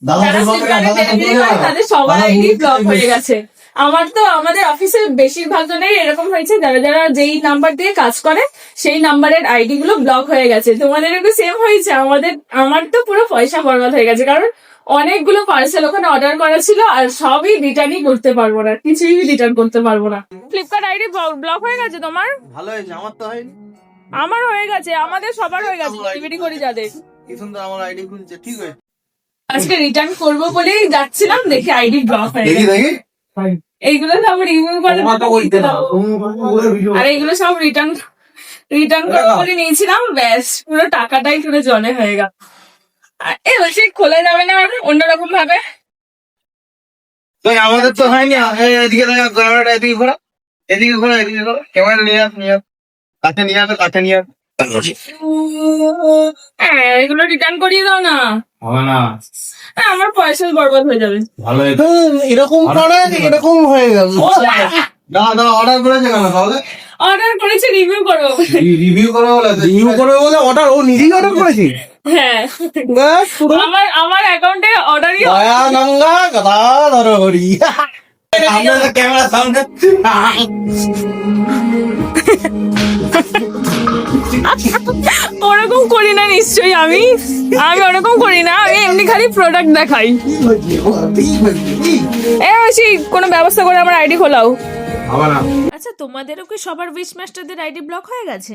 যারা ফ্লিপকার্টে ডেলিভারি করে তাদের সবার আইডি ব্লক হয়ে গেছে। আমার তো আমাদের অফিসে বেশিরভাগ জনের এরকম হয়েছে, যারা যারা যেই নাম্বার দিয়ে কাজ করে সেই নাম্বারের আইডি গুলো ব্লক হয়ে গেছে। তোমাদের একটু সেম হয়েছে? আমার তো পুরো পয়সা বরবাদ হয়ে গেছে, কারণ অনেকগুলো পার্সেল ওখানে অর্ডার করা ছিল আর সবই রিটার্নই করতে পারবো না, কিছুই রিটার্ন করতে পারবো না। ফ্লিপকার্ট আইডি ব্লক হয়ে গেছে তোমার? ভালো হয়েছে, আমার তো হয়নি। আমার হয়ে গেছে, আমাদের সবার হয়ে গেছে, ডেলিভারি করি যাদের। এখন তো আমার আইডি খুলছে, ঠিক হয়েছে। আজকে রিটার্ন করবো বলেই যাচ্ছিলাম, দেখি আইডি ব্লক হয়ে দেখি গেছে। দেখি এইগুলো সব রিমুভ করে আর এইগুলো সব রিটার্ন করবো বলে নিয়েছিলাম, ব্যাস পুরো টাকাটাই পুরো জলে হয়ে গেল। আর এবার সে খোলা যাবে না আর অন্যরকম ভাবে। তো আমাদের তো হয়নি। এদিকে দেখা ক্যামেরাটা এদিকে ঘোরা, এদিকে ঘোরা, এদিকে ঘোরা, ক্যামেরা নিয়ে আস, নিয়ে আস, কাছে নিয়ে আস, কাছে নিয়ে আস। হ্যাঁ, এগুলো রিটার্ন করিয়ে দাও না, হবে না, আমার পয়সা বরবাদ হয়ে যাবে। ভালো এরকম করে এরকম হয়ে গেল। না না, অর্ডার করেছে কেন তাহলে? অর্ডার করেছে রিভিউ করবো। রিভিউ করবে বলে, রিভিউ করবে বলে অর্ডার ও নিজেই অর্ডার করেছে। হ্যাঁ, ব্যাস পুরো আমার অ্যাকাউন্টে অর্ডারই দয়া গঙ্গা কথা ধরো হরি। আমরা ক্যামেরা সামনে ওরকম করি না নিশ্চয়ই, আমি ওরকম করি না, আমি এমনি খালি প্রোডাক্ট দেখাই। কোনো ব্যবস্থা করে আমার আইডি খোলাও। হবে না। আচ্ছা, তোমাদেরও কি সবার উইশ মাস্টারদের আইডি ব্লক হয়ে গেছে?